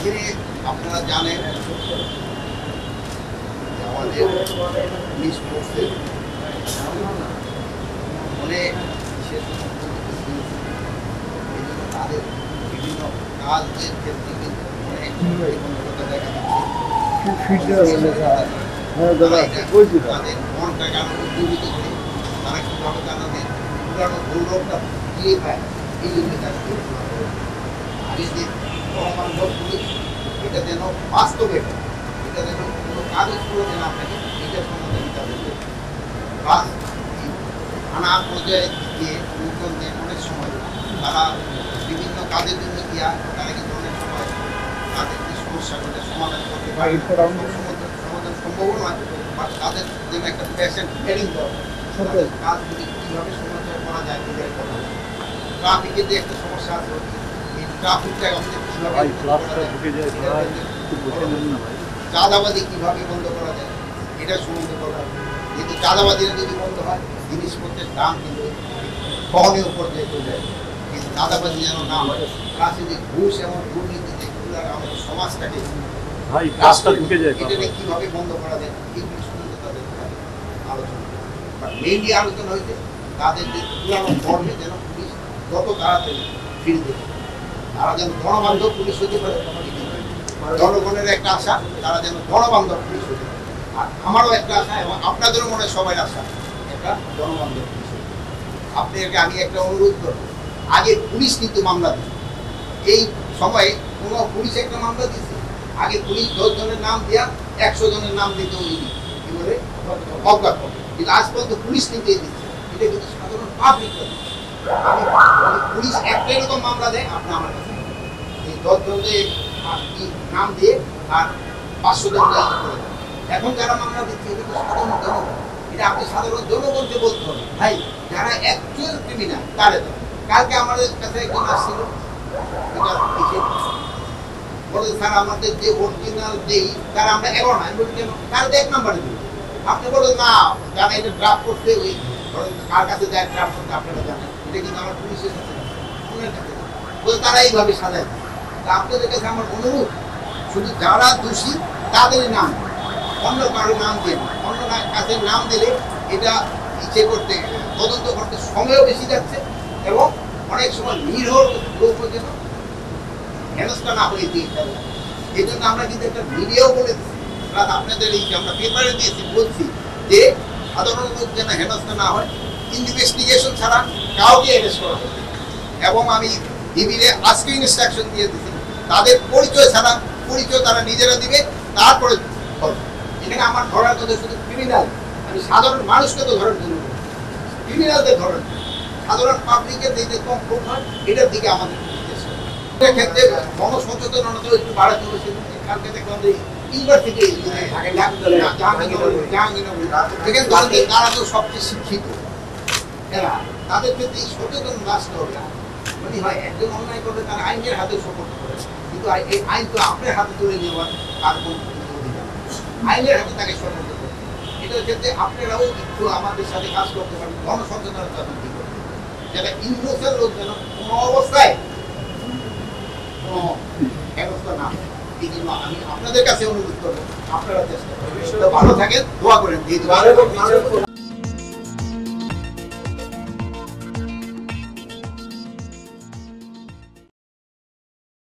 এখানে আপনারা জানেন আমাদের পুলিশ ফোর্সের অনেক তাদের বিভিন্ন কাজের ক্ষেত্রে কিন্তু অনেক প্রতিবন্ধকতা দেখা দিচ্ছে। তাদের মনটা কেন উদ্যোগিত করে তারা কীভাবে তাদের পুরানো গৌরবটা দিয়ে পায় এই জন্য তারা আগে যে সহমানব পুলিশ এটা যেন বাস্তবে এটা যেন কোনো কাগজ করে যেন আপনাকে এটা সম্বন্ধে তাদেরকে বা থানা পর্যায়ে গিয়ে লোকজন দেন অনেক সময় তারা বিভিন্ন কাজের জন্য গিয়া তারা কিন্তু অনেক সময় তাদের যে সমস্যাগুলো সমাধান করতে পারে সমাধান সম্ভব নয় বা তাদের যেন একটা পেশেন্ট ট্রেনিং দরকার কাজগুলি কীভাবে সমাধান করা যায় এটাই কথা। ট্রাফিকের যে একটা সমস্যা আছে এই ট্রাফিকটা আমাদের চাঁদাবাজি কীভাবে বন্ধ করা যায় এটা সম্বন্ধে কথা। যদি চাঁদাবাজিরা যদি বন্ধ হয় জিনিসপত্রের দাম কিন্তু বহনের উপর দিয়ে চলে যায়। কিন্তু চাঁদাবাজি যেন না হয় প্লাসে যে ঘুষ এবং দুর্নীতি যেগুলো আমাদের সমাজটাকে এটা কীভাবে বন্ধ করা যায় এইগুলি সম্বন্ধে তাদের আলোচনা বাট মেইনলি আলোচনা হয়েছে তাদের যে পুরানো ধর্মে যেন পুলিশ যত তাড়াতাড়ি ফিরে দেবে তারা যেন জনবান্ধব পুলিশ হতে পারে। জনগণের একটা আশা তারা যেন জনবান্ধব পুলিশ হতে পারে। আর আমারও একটা আশা এবং আপনাদেরও মনে হয় সবাই আশা একটা জনবান্ধব পুলিশ হতে পারে। আপনাকে আমি একটা অনুরোধ করব আগে পুলিশ কিন্তু মামলা দিচ্ছে এই সময়ে কোনো পুলিশ একটা মামলা দিচ্ছে আগে পুলিশ 10 জনের নাম দেওয়া 100 জনের নাম দিতে কি বলে অজ্ঞাত কিন্তু আজ পর্যন্ত পুলিশ কিন্তু দিচ্ছে এটা কিন্তু সাধারণ পাবলিক পুলিশ একটা এরকম মামলা দেয় আপনি আমার কাছে এই 10 জনের নাম দিয়ে আর 500 জন করে দেয়। এখন যারা মামলা দিচ্ছে এটা তো সাধারণ জনগণ এটা আপনি সাধারণ জনগণকে বলতে হবে ভাই যারা অ্যাকচুয়াল ক্রিমিনাল তারা তো কালকে আমাদের কাছে একজন আসছিল এটা লিখে বলে স্যার আমাদের যে অরিজিনাল দেই তারা আমরা 11 না আমি বলি কেন তার 1 নম্বরে দিই আপনি বলেন না যারা এটা ড্রাফট করতে ওই কার কাছে যায় ড্রাফট করতে আপনারা জানেন এটা কিন্তু আমার পুলিশের কাছে ওনার কাছে বলে তারা এইভাবে সাজায় তা আপনাদের কাছে আমার অনুরোধ শুধু যারা দোষী তাদেরই নাম অন্য কারোর নাম দিয়ে অন্য কাছের নাম দিলে এটা ইচ্ছে করতে তদন্ত করতে সময়ও বেশি যাচ্ছে এবং অনেক সময় নির্ভর লোক যেন হেনস্থা না হয়ে দিয়ে ফেলা। এই জন্য আমরা কিন্তু একটা ভিডিও বলে দিচ্ছি প্লাস আপনাদের এই আমরা পেপারে দিয়েছি বলছি যে সাধারণ লোক যেন হেনস্থা না হয় ইনভেস্টিগেশন ছাড়া কাউকে অ্যারেস্ট করা হবে এবং আমি ডিবিরে আজকে ইনস্ট্রাকশন দিয়ে দিচ্ছি তাদের পরিচয় ছাড়া পরিচয় তারা নিজেরা দিবে তারপরে এখানে আমার ধরার কথা শুধু ক্রিমিনাল আমি সাধারণ মানুষকে তো ধরার জন্য ক্রিমিনালদের ধরার সাধারণ পাবলিকের যে কম প্রোভ হয় এটার দিকে আমাদের ক্ষেত্রে জনসচেতনতা একটু বাড়াতে হবে কালকে দেখলাম যে ইউনিভার্সিটি তারা তো সবচেয়ে শিক্ষিত এরা তাদের ক্ষেত্রে সচেতন আসতে হবে মানে হয় একজন অন্যায় করলে তার আইনের হাতে সমর্থ করে কিন্তু এই আইন তো আপনার হাতে তুলে নেওয়ার তার কোনো অধিকার আইনের হাতে তাকে সমর্থ করে এটার ক্ষেত্রে আপনারাও একটু আমাদের সাথে কাজ করতে পারেন জনসচেতনতা বৃদ্ধি করতে যেটা ইউনিভার্সাল লোক যেন কোনো অবস্থায় ব্যবস্থা না এই জন্য আমি আপনাদের কাছে অনুরোধ করবো আপনারা চেষ্টা করবেন ভালো থাকেন দোয়া করেন